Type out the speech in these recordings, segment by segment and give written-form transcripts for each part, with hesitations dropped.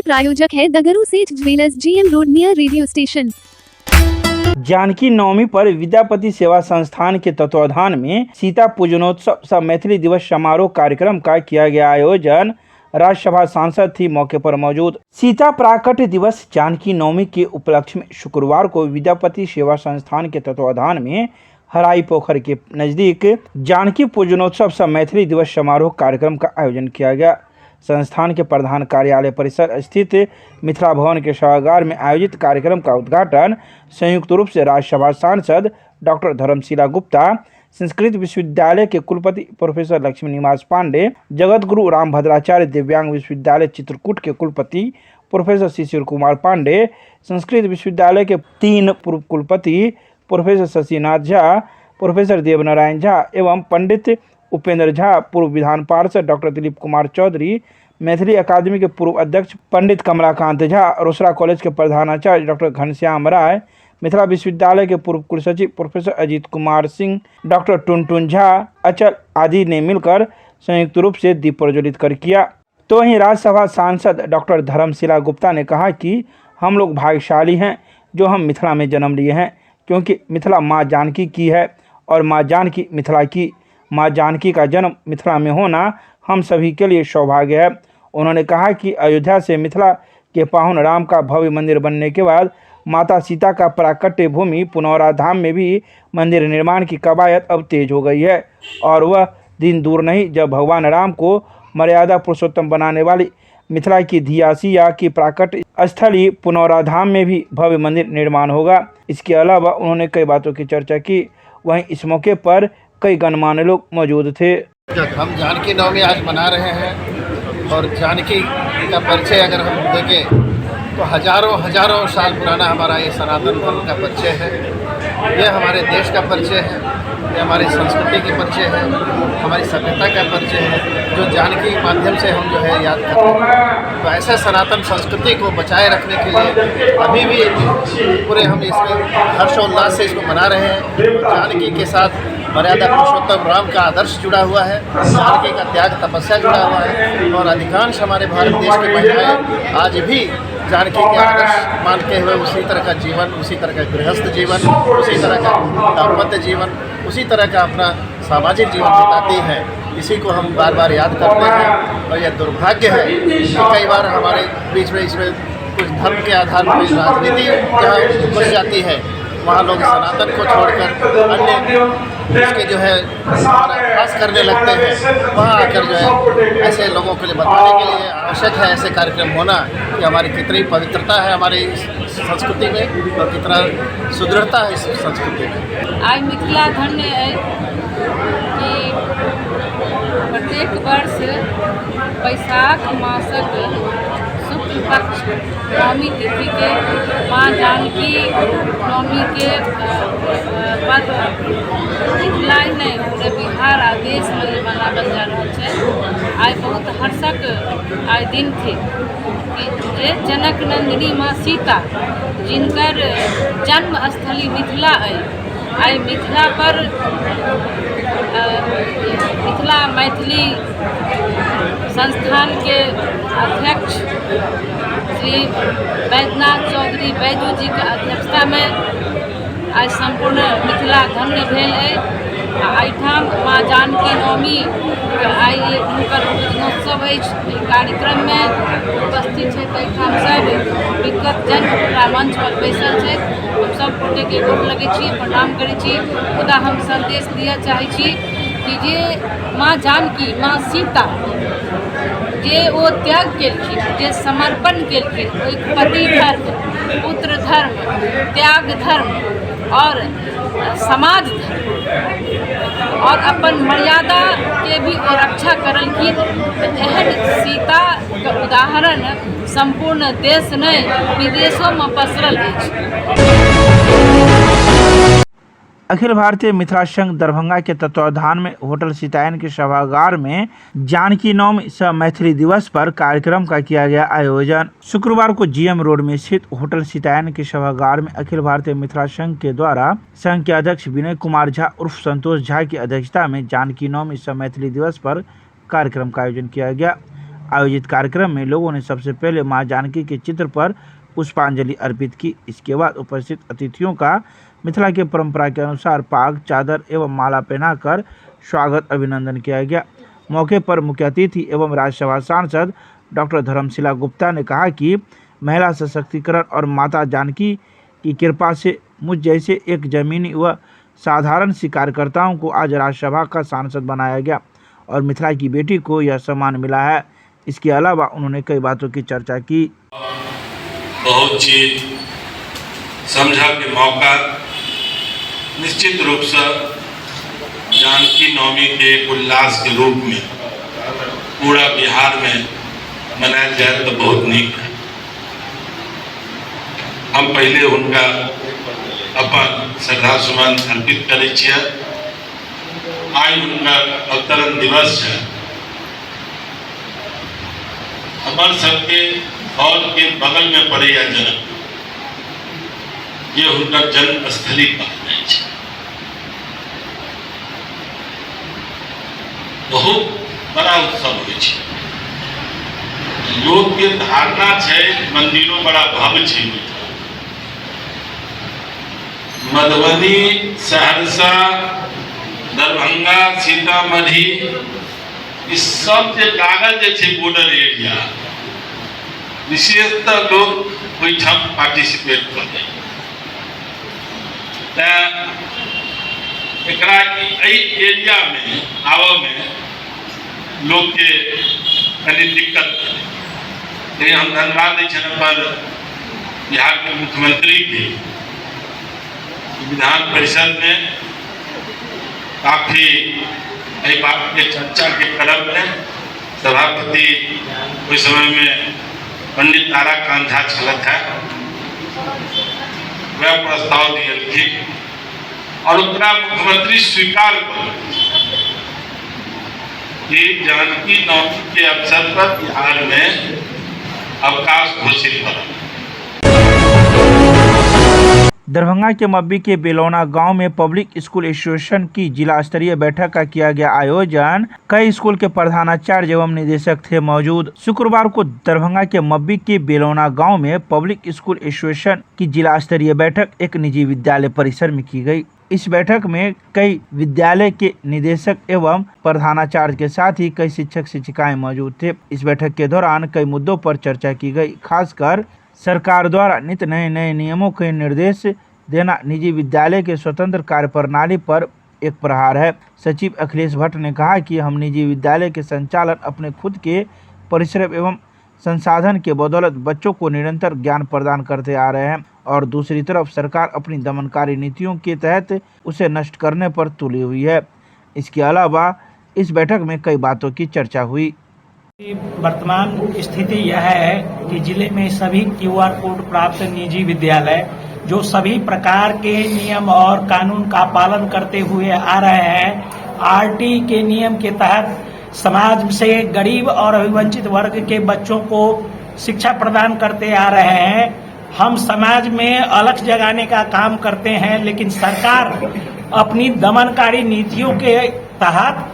प्रायोजक है Dagru Seth jewellers, GM road near radio station. Janaki Navami पर विद्यापति सेवा संस्थान के तत्वाधान में सीता पूजनोत्सव सह मैथिली दिवस समारोह कार्यक्रम का किया गया आयोजन। राज्यसभा सांसद थी मौके पर मौजूद। सीता प्राकट्य दिवस जानकी नवमी के उपलक्ष्य में शुक्रवार को विद्यापति सेवा संस्थान के तत्वाधान में हराई पोखर के नजदीक जानकी पूजनोत्सव सह मैथिली दिवस समारोह कार्यक्रम का आयोजन किया गया। संस्थान के प्रधान कार्यालय परिसर स्थित मिथिला भवन के सभागार में आयोजित कार्यक्रम का उद्घाटन संयुक्त रूप से राज्यसभा सांसद डॉक्टर धर्मशिला गुप्ता, संस्कृत विश्वविद्यालय के कुलपति प्रोफेसर लक्ष्मी निवास पांडे, जगत गुरु रामभद्राचार्य दिव्यांग विश्वविद्यालय चित्रकूट के कुलपति प्रोफेसर शिशिर कुमार पांडे, संस्कृत विश्वविद्यालय के 3 पूर्व कुलपति प्रोफेसर शशिनाथ झा, प्रोफेसर देवनारायण झा एवं पंडित उपेंद्र झा, पूर्व विधान पार्षद डॉक्टर दिलीप कुमार चौधरी, मैथिली अकादमी के पूर्व अध्यक्ष पंडित कमलाकांत झा, रोसड़ा कॉलेज के प्रधानाचार्य डॉक्टर घनश्याम राय, मिथिला विश्वविद्यालय के पूर्व कुलसचिव प्रोफेसर अजीत कुमार सिंह, डॉक्टर टुनटुन झा, अचल आदि ने मिलकर संयुक्त रूप से दीप प्रज्वलित कर किया। तो वहीं राज्यसभा सांसद डॉक्टर धर्मशिला गुप्ता ने कहा कि हम लोग भाग्यशाली हैं जो हम मिथिला में जन्म लिए हैं, क्योंकि मिथिला माँ जानकी की है और माँ जानकी मिथिला की। माँ जानकी का जन्म मिथिला में होना हम सभी के लिए सौभाग्य है। उन्होंने कहा कि अयोध्या से मिथिला के पावन राम का भव्य मंदिर बनने के बाद माता सीता का प्राकट्य भूमि पुनौरा धाम में भी मंदिर निर्माण की कवायद अब तेज हो गई है और वह दिन दूर नहीं जब भगवान राम को मर्यादा पुरुषोत्तम बनाने वाली मिथिला की धियासिया की प्राकट्य स्थली पुनौरा धाम में भी भव्य मंदिर निर्माण होगा। इसके अलावा उन्होंने कई बातों की चर्चा की। वहीं इस मौके पर कई गणमान्य लोग मौजूद थे। हम जानकी नवमी आज मना रहे हैं और जानकी का परिचय अगर हम देखें तो हजारों साल पुराना हमारा ये सनातन धर्म का परिचय है। यह हमारे देश का परिचय है, ये हमारी संस्कृति की परिचय है, हमारी सभ्यता का परिचय है, जो जानकी के माध्यम से हम जो है याद करते हैं। तो ऐसे सनातन संस्कृति को बचाए रखने के लिए अभी भी पूरे हम इसमें हर्षोल्लास से इसको मना रहे हैं। जानकी के साथ मर्यादा पुरुषोत्तम राम का आदर्श जुड़ा हुआ है, जानकी का त्याग तपस्या जुड़ा हुआ है और अधिकांश हमारे भारत देश की महिलाएं आज भी जानकी के आदर्श मानते हुए उसी तरह का जीवन, उसी तरह का गृहस्थ जीवन, उसी तरह का दाम्पत्य जीवन, उसी तरह का अपना सामाजिक जीवन बिताती हैं। इसी को हम बार बार याद करते हैं और यह दुर्भाग्य है कि कई बार हमारे बीच में इसमें कुछ धर्म के आधार पर राजनीति जहाँ घुस जाती है, वहाँ लोग सनातन को छोड़कर अन्य उसके जो है खास करने लगते हैं। वहाँ आकर जो है ऐसे लोगों के लिए बताने के लिए आवश्यक है ऐसे कार्यक्रम होना कि हमारी कितनी पवित्रता है हमारी संस्कृति में और कितना सुदृढ़ता है इस संस्कृति में। आज मिथिला धन्य है कि प्रत्येक वर्ष बैसाख मासक शुक्ल पक्ष नवमी तिथि के माँ जानकी नवमी के पर्व मिथिला ही नहीं पूरे बिहार आ देश में मनावल जा रहा है। आइ बहुत हर्षक आइ दिन थे कि जे जनक नंदिनी माँ सीता जिनकर जन्म स्थली मिथिला है, आइ मिथिला पर मिथिला मैथिली संस्थान के अध्यक्ष श्री बैद्यनाथ चौधरी बैजू जी के अध्यक्षता में आज संपूर्ण मिथिला धन्य भेल है। एहिठाम माँ जानकी नवमी आई हुनकर पूजनोत्सव अछि। कार्यक्रम में उपस्थित है एहिठाम सब विगत जन पूरा मंच पर बैसल है। हम सब गोटे के गोर लगे छी, प्रणाम करे छी। खुदा हम संदेश दिया चाहे छी कि जे माँ जानकी माँ सीता जे वो त्याग केलखिन, जे समर्पण केलखिन, एक पति धर्म, पुत्र धर्म, त्याग धर्म और समाज धर्म और अपन मर्यादा के भी रक्षा करलखिन। एहन सीता के उदाहरण संपूर्ण देश नहीं विदेशों में पसरल अछि। अखिल भारतीय मिथिला संघ दरभंगा के तत्वाधान में होटल सीतायन के सभागार में जानकी नवमी सह मैथिली दिवस पर कार्यक्रम का किया गया आयोजन। शुक्रवार को GM रोड में स्थित होटल सीतायन के सभागार में अखिल भारतीय मिथिला संघ के द्वारा संघ के अध्यक्ष विनय कुमार झा उर्फ संतोष झा की अध्यक्षता में जानकी नवमी सह मैथिली दिवस पर कार्यक्रम का आयोजन किया गया। आयोजित कार्यक्रम में लोगों ने सबसे पहले मां जानकी के चित्र पर पुष्पांजलि अर्पित की। इसके बाद उपस्थित अतिथियों का मिथिला के परंपरा के अनुसार पाग, चादर एवं माला पहनाकर स्वागत अभिनंदन किया गया। मौके पर मुख्य अतिथि एवं राज्यसभा सांसद डॉक्टर धर्मशिला गुप्ता ने कहा कि महिला सशक्तिकरण और माता जानकी की कृपा से मुझ जैसे एक जमीनी व साधारण सी कार्यकर्ताओं को आज राज्यसभा का सांसद बनाया गया और मिथिला की बेटी को यह सम्मान मिला है। इसके अलावा उन्होंने कई बातों की चर्चा की। बहुत चीज समझा के मौका निश्चित रूप से जानकी नवमी के उल्लास के रूप में पूरा बिहार में मनाया जाए तो बहुत नीक है। हम पहले उनका अपन श्रद्धा सुमन अर्पित करे छियै। आज उनका अवतरण दिवस है। हमार सबके और के बगल में पड़े या जनक ये उनका जन्म स्थली कहल जाए छै। बहुत बड़ा उत्सव होइ छै। लोग के धारणा छै मंदिरों बड़ा भव्य छै। मधुबनी, सहरसा, दरभंगा, सीतामढ़ी इस सब जे कागज जे छै बॉर्डर एरिया विशेषतः लोग ओहिठाम पार्टिसिपेट करे एकरा एहि एरिया में आवे में लोग के कनी दिक्कत है। हम धन्यवाद दै छन पर बिहार के मुख्यमंत्री के विधान परिषद में काफी एहि बात के चर्चा के क्रम में सभापति उस समय में पंडित ताराकांत झा छलथ है वह प्रस्ताव दिए और उत्तरा मुख्यमंत्री स्वीकार कर कि जानकी नवमी के अवसर पर बिहार में अवकाश घोषित करा। दरभंगा के मब्बी के बेलौना गांव में पब्लिक स्कूल एसोसिएशन की जिला स्तरीय बैठक का किया गया आयोजन। कई स्कूल के प्रधानाचार्य एवं निदेशक थे मौजूद। शुक्रवार को दरभंगा के मब्बी के बेलौना गांव में पब्लिक स्कूल एसोसिएशन की जिला स्तरीय बैठक एक निजी विद्यालय परिसर में की गई। इस बैठक में कई विद्यालय के निदेशक एवं प्रधानाचार्य के साथ ही कई शिक्षक शिक्षिकाएं मौजूद थे। इस बैठक के दौरान कई मुद्दों पर चर्चा की गई। खासकर सरकार द्वारा नित नए नए नियमों के निर्देश देना निजी विद्यालय के स्वतंत्र कार्य प्रणाली पर एक प्रहार है। सचिव अखिलेश भट्ट ने कहा कि हम निजी विद्यालय के संचालन अपने खुद के परिश्रम एवं संसाधन के बदौलत बच्चों को निरंतर ज्ञान प्रदान करते आ रहे हैं और दूसरी तरफ सरकार अपनी दमनकारी नीतियों के तहत उसे नष्ट करने पर तुली हुई है। इसके अलावा इस बैठक में कई बातों की चर्चा हुई। वर्तमान स्थिति यह है कि जिले में सभी QR कोड प्राप्त निजी विद्यालय जो सभी प्रकार के नियम और कानून का पालन करते हुए आ रहे हैं, RT के नियम के तहत समाज से गरीब और अभिवंचित वर्ग के बच्चों को शिक्षा प्रदान करते आ रहे हैं। हम समाज में अलख जगाने का काम करते हैं, लेकिन सरकार अपनी दमनकारी नीतियों के तहत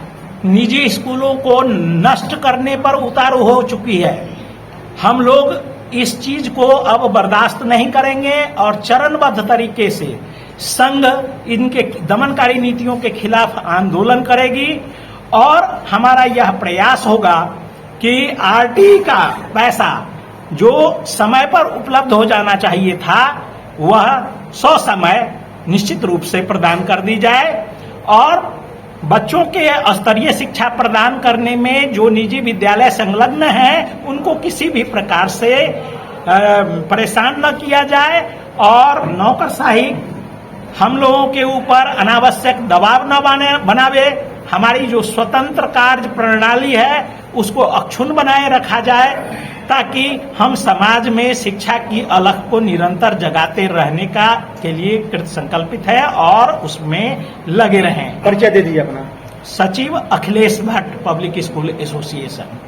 निजी स्कूलों को नष्ट करने पर उतारू हो चुकी है। हम लोग इस चीज को अब बर्दाश्त नहीं करेंगे और चरणबद्ध तरीके से संघ इनके दमनकारी नीतियों के खिलाफ आंदोलन करेगी और हमारा यह प्रयास होगा कि RT का पैसा जो समय पर उपलब्ध हो जाना चाहिए था वह ससमय निश्चित रूप से प्रदान कर दी जाए और बच्चों के स्तरीय शिक्षा प्रदान करने में जो निजी विद्यालय संलग्न हैं उनको किसी भी प्रकार से परेशान न किया जाए और नौकरशाही हम लोगों के ऊपर अनावश्यक दबाव न बनावे। हमारी जो स्वतंत्र कार्य प्रणाली है उसको अक्षुण्ण बनाए रखा जाए ताकि हम समाज में शिक्षा की अलख को निरंतर जगाते रहने का के लिए कृत संकल्पित है और उसमें लगे रहें। परिचय दे दीजिए अपना। सचिव Akhilesh Bhatt, public school association.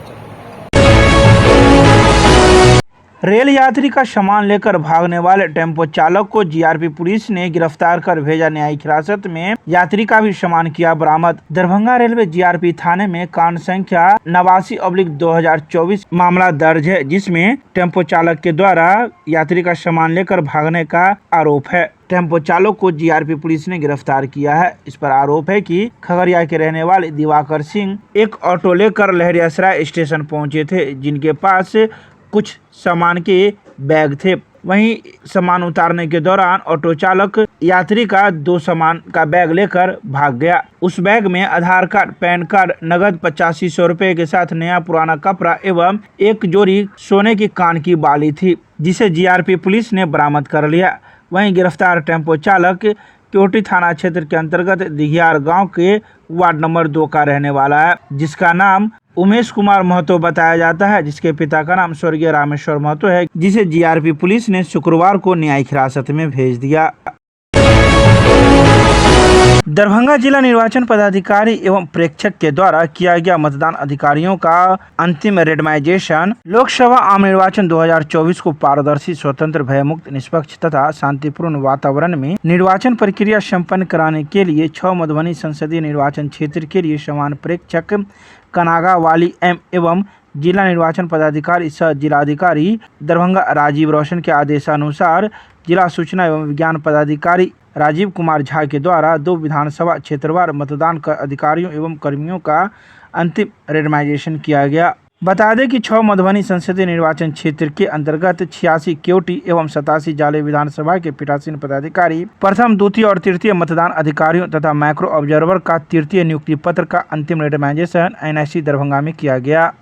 Rail यात्री का सामान लेकर भागने वाले टेम्पो चालक को जीआरपी पुलिस ने गिरफ्तार कर भेजा न्यायिक हिरासत में। यात्री का भी सामान किया बरामद। दरभंगा रेलवे जीआरपी थाने में कांड संख्या 89/2024 मामला दर्ज है, जिसमें टेम्पो चालक के द्वारा यात्री का सामान लेकर भागने का आरोप है। टेम्पो चालक को जीआरपी पुलिस ने गिरफ्तार किया है। इस पर आरोप है कि खगड़िया के रहने वाले दिवाकर सिंह एक ऑटो लेकर लहरियासराय स्टेशन पहुंचे थे, जिनके पास कुछ सामान के बैग थे। वहीं सामान उतारने के दौरान ऑटो चालक यात्री का 2 सामान का बैग लेकर भाग गया। उस बैग में आधार कार्ड, पैन कार्ड, नगद 8500 रुपए के साथ नया पुराना कपड़ा एवं एक जोड़ी सोने की कान की बाली थी, जिसे जीआरपी पुलिस ने बरामद कर लिया। वहीं गिरफ्तार टेम्पो चालक केवटी थाना क्षेत्र के अंतर्गत दिघियार गांव के वार्ड नंबर 2 का रहने वाला है, जिसका नाम उमेश कुमार महतो बताया जाता है, जिसके पिता का नाम स्वर्गीय रामेश्वर महतो है, जिसे जीआरपी पुलिस ने शुक्रवार को न्यायिक हिरासत में भेज दिया। दरभंगा जिला निर्वाचन पदाधिकारी एवं प्रेक्षक के द्वारा किया गया मतदान अधिकारियों का अंतिम रेंडमाइजेशन। लोकसभा आम निर्वाचन 2024 को पारदर्शी, स्वतंत्र, भयमुक्त, निष्पक्ष तथा शांतिपूर्ण वातावरण में निर्वाचन प्रक्रिया संपन्न कराने के लिए 6 मधुबनी संसदीय निर्वाचन क्षेत्र के लिए समान प्रेक्षक कनागावाली एवं जिला निर्वाचन पदाधिकारी सह जिलाधिकारी दरभंगा राजीव रोशन के आदेशानुसार जिला सूचना एवं विज्ञान पदाधिकारी राजीव कुमार झा के द्वारा 2 विधानसभा क्षेत्रवार मतदान अधिकारियों एवं कर्मियों का अंतिम रेंडमाइजेशन किया गया। बता दें कि 6 मधुबनी संसदीय निर्वाचन क्षेत्र के अंतर्गत 86 केवटी एवं 87 जाले विधानसभा के पीठासीन पदाधिकारी, प्रथम, द्वितीय और तृतीय मतदान अधिकारियों तथा मैक्रो ऑब्जर्वर का तृतीय नियुक्ति पत्र का अंतिम रेंडमाइजेशन एनआईसी दरभंगा में किया गया।